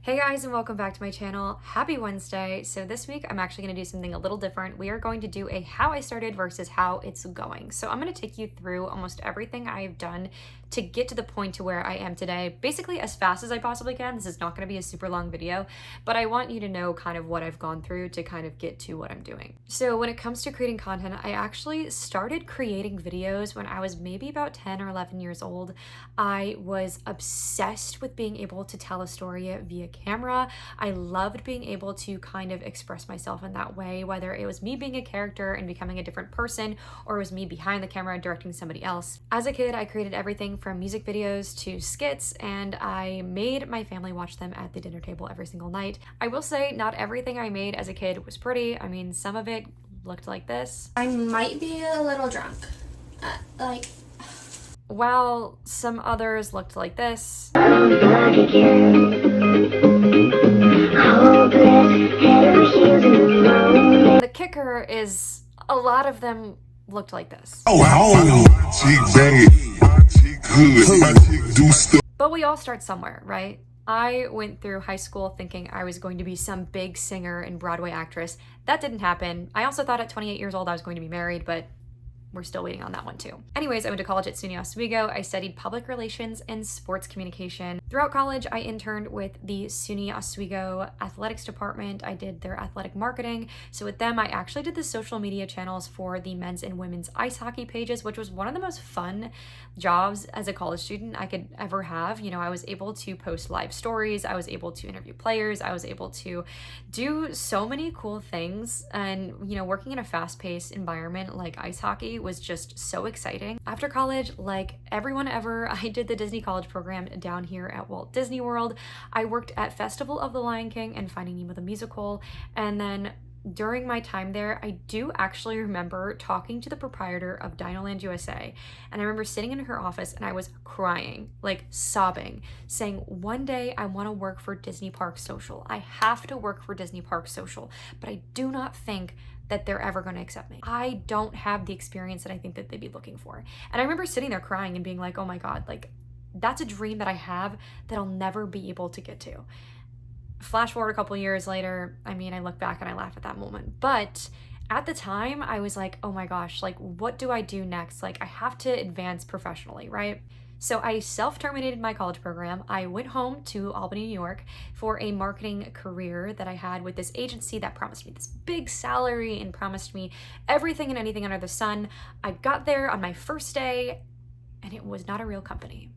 Hey guys, and welcome back to my channel. Happy Wednesday. So this week I'm actually going to do something a little different. We are going to do a how I started versus how it's going. So I'm going to take you through almost everything I've done to get to the point to where I am today, basically as fast as I possibly can. This is not going to be a super long video, but I want you to know kind of what I've gone through to kind of get to what I'm doing. So when it comes to creating content, I actually started creating videos when I was maybe about 10 or 11 years old. I was obsessed with being able to tell a story via camera. I loved being able to kind of express myself in that way, whether it was me being a character and becoming a different person, or it was me behind the camera directing somebody else. As a kid, I created everything from music videos to skits, and I made my family watch them at the dinner table every single night. I will say not everything I made as a kid was pretty. I mean, some of it looked like this. I might be a little drunk. While some others looked like this. The kicker is a lot of them looked like this. But we all start somewhere, right? I went through high school thinking I was going to be some big singer and Broadway actress. That didn't happen. I also thought at 28 years old I was going to be married, but we're still waiting on that one too. Anyways, I went to college at SUNY Oswego. I studied public relations and sports communication. Throughout college, I interned with the SUNY Oswego athletics department. I did their athletic marketing. So with them, I actually did the social media channels for the men's and women's ice hockey pages, which was one of the most fun jobs as a college student I could ever have. You know, I was able to post live stories. I was able to interview players. I was able to do so many cool things. And, you know, working in a fast-paced environment like ice hockey was just so exciting. After college, like everyone ever, I did the Disney College program down here at Walt Disney World. I worked at Festival of the Lion King and Finding Nemo the Musical. And then during my time there, I do actually remember talking to the proprietor of Dinoland USA. And I remember sitting in her office and I was crying, like sobbing, saying, one day I want to work for Disney Parks Social. I have to work for Disney Parks Social, but I do not think that they're ever going to accept me. I don't have the experience that I think that they'd be looking for. And I remember sitting there crying and being like, oh my God, like that's a dream that I have that I'll never be able to get to. Flash forward a couple years later, I mean, I look back and I laugh at that moment. But at the time, I was like, oh my gosh, like what do I do next? Like I have to advance professionally, right? So I self-terminated my college program. I went home to Albany, New York for a marketing career that I had with this agency that promised me this big salary and promised me everything and anything under the sun. I got there on my first day and it was not a real company,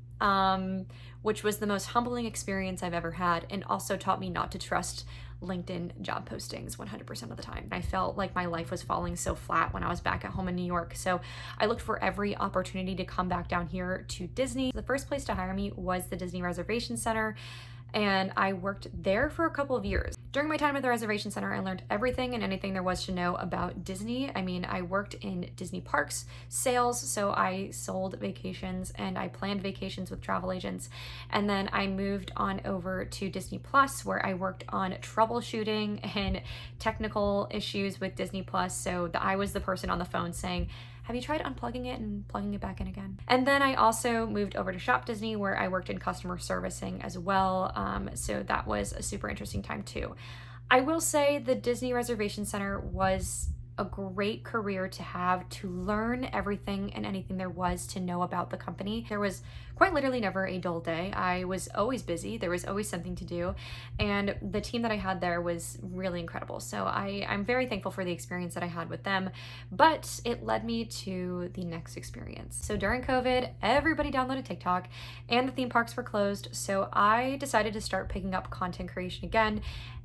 which was the most humbling experience I've ever had, and also taught me not to trust LinkedIn job postings 100% of the time. I felt like my life was falling so flat when I was back at home in New York. So I looked for every opportunity to come back down here to Disney. The first place to hire me was the Disney Reservation Center, and I worked there for a couple of years. During my time at the Reservation Center, I learned everything and anything there was to know about Disney. I mean, I worked in Disney parks sales, so I sold vacations and I planned vacations with travel agents. And then I moved on over to Disney Plus, where I worked on troubleshooting and technical issues with Disney Plus. So I was the person on the phone saying, have you tried unplugging it and plugging it back in again? And then I also moved over to Shop Disney, where I worked in customer servicing as well. So that was a super interesting time too. I will say the Disney Reservation Center was a great career to have, to learn everything and anything there was to know about the company. There was quite literally never a dull day. I was always busy. There was always something to do. And the team that I had there was really incredible. So I'm very thankful for the experience that I had with them, but it led me to the next experience. So during COVID, everybody downloaded TikTok and the theme parks were closed. So I decided to start picking up content creation again.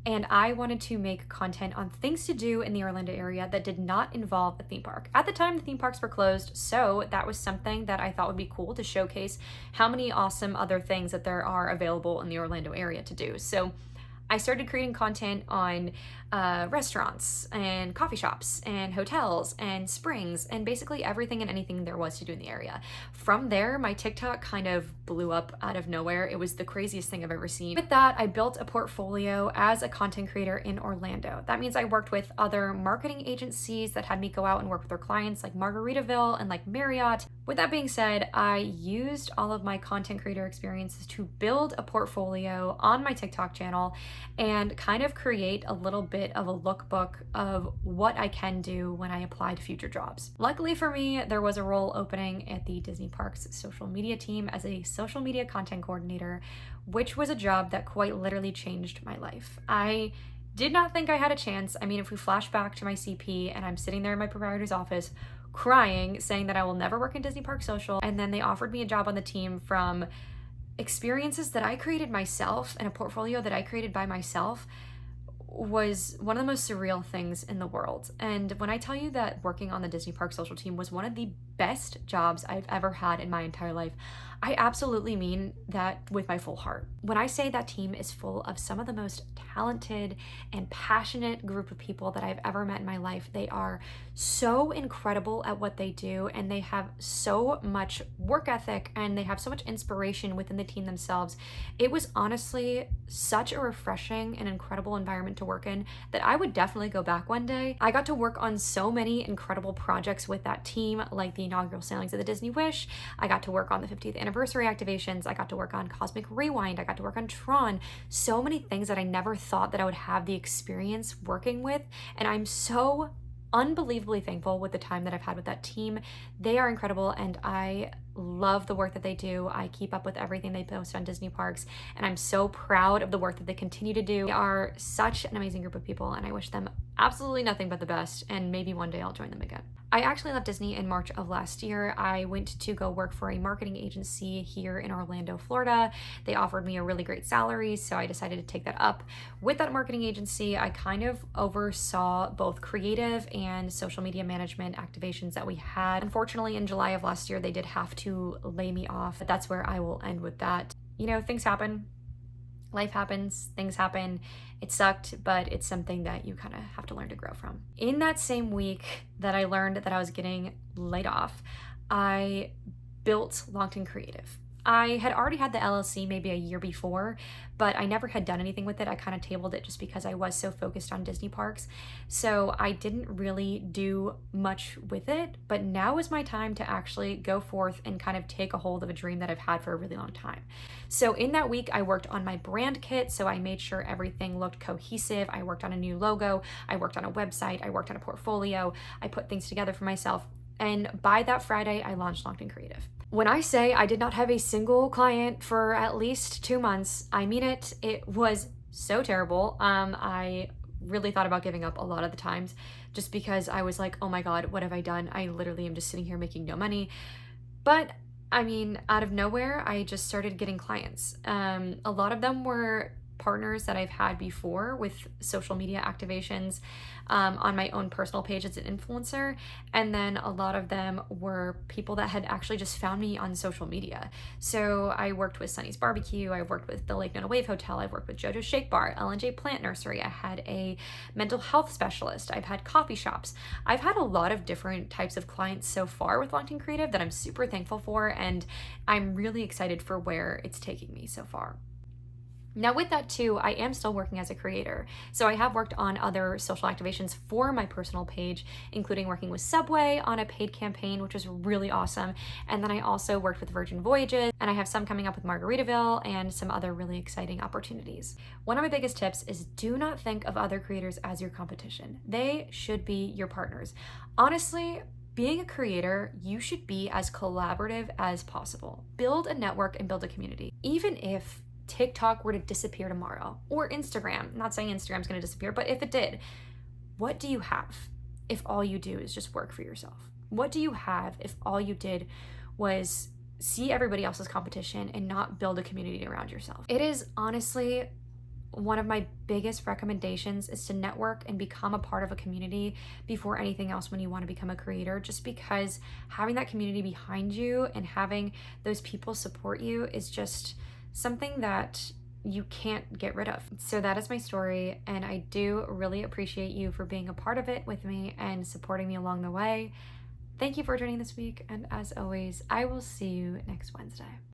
And I wanted to make content on things to do in the Orlando area that did not involve a theme park. At the time, the theme parks were closed, so that was something that I thought would be cool to showcase how many awesome other things that there are available in the Orlando area to do. So I started creating content on restaurants and coffee shops and hotels and springs and basically everything and anything there was to do in the area. From there, my TikTok kind of blew up out of nowhere. It was the craziest thing I've ever seen. With that, I built a portfolio as a content creator in Orlando. That means I worked with other marketing agencies that had me go out and work with their clients like Margaritaville and like Marriott. With that being said, I used all of my content creator experiences to build a portfolio on my TikTok channel and kind of create a little bit of a lookbook of what I can do when I apply to future jobs. Luckily for me, there was a role opening at the Disney Parks social media team as a social media content coordinator, which was a job that quite literally changed my life. I did not think I had a chance. I mean, if we flash back to my CP and I'm sitting there in my proprietor's office crying, saying that I will never work in Disney Park Social. And then they offered me a job on the team from experiences that I created myself and a portfolio that I created by myself was one of the most surreal things in the world. And when I tell you that working on the Disney Park Social team was one of the best jobs I've ever had in my entire life, I absolutely mean that with my full heart. When I say that team is full of some of the most talented and passionate group of people that I've ever met in my life, they are so incredible at what they do, and they have so much work ethic, and they have so much inspiration within the team themselves. It was honestly such a refreshing and incredible environment to work in that I would definitely go back one day. I got to work on so many incredible projects with that team, like the inaugural sailings of the Disney Wish. I got to work on the 50th anniversary activations. I got to work on Cosmic Rewind. I got to work on Tron. So many things that I never thought that I would have the experience working with. And I'm so unbelievably thankful with the time that I've had with that team. They are incredible, and I love the work that they do. I keep up with everything they post on Disney Parks, and I'm so proud of the work that they continue to do. They are such an amazing group of people, and I wish them absolutely nothing but the best, and maybe one day I'll join them again. I actually left Disney in March of last year. I went to go work for a marketing agency here in Orlando, Florida. They offered me a really great salary, so I decided to take that up. With that marketing agency, I kind of oversaw both creative and social media management activations that we had. Unfortunately, in July of last year, they did have to lay me off, but that's where I will end with that. You know, things happen. Life happens, things happen. It sucked, but it's something that you kind of have to learn to grow from. In that same week that I learned that I was getting laid off, I built Longton Creative. I had already had the LLC maybe a year before, but I never had done anything with it. I kind of tabled it just because I was so focused on Disney parks. So I didn't really do much with it, but now is my time to actually go forth and kind of take a hold of a dream that I've had for a really long time. So in that week, I worked on my brand kit. So I made sure everything looked cohesive. I worked on a new logo. I worked on a website. I worked on a portfolio. I put things together for myself. And by that Friday, I launched Longton Creative. When I say I did not have a single client for at least 2 months, I mean it. It was so terrible. I really thought about giving up a lot of the times just because I was like, oh my God, what have I done? I literally am just sitting here making no money. But I mean, out of nowhere, I just started getting clients. A lot of them were partners that I've had before with social media activations on my own personal page as an influencer. And then a lot of them were people that had actually just found me on social media. So I worked with Sunny's Barbecue. I worked with the Lake Nona Wave Hotel. I've worked with JoJo's Shake Bar, L&J Plant Nursery. I had a mental health specialist. I've had coffee shops. I've had a lot of different types of clients so far with Longton Creative that I'm super thankful for. And I'm really excited for where it's taking me so far. Now with that too, I am still working as a creator. So I have worked on other social activations for my personal page, including working with Subway on a paid campaign, which was really awesome. And then I also worked with Virgin Voyages, and I have some coming up with Margaritaville and some other really exciting opportunities. One of my biggest tips is do not think of other creators as your competition. They should be your partners. Honestly, being a creator, you should be as collaborative as possible. Build a network and build a community. Even if TikTok were to disappear tomorrow, or Instagram, I'm not saying Instagram's gonna disappear, but if it did, what do you have if all you do is just work for yourself? What do you have if all you did was see everybody else's competition and not build a community around yourself? It is honestly one of my biggest recommendations is to network and become a part of a community before anything else when you want to become a creator, just because having that community behind you and having those people support you is just something that you can't get rid of. So that is my story, and I do really appreciate you for being a part of it with me and supporting me along the way. Thank you for joining this week, and as always, I will see you next Wednesday.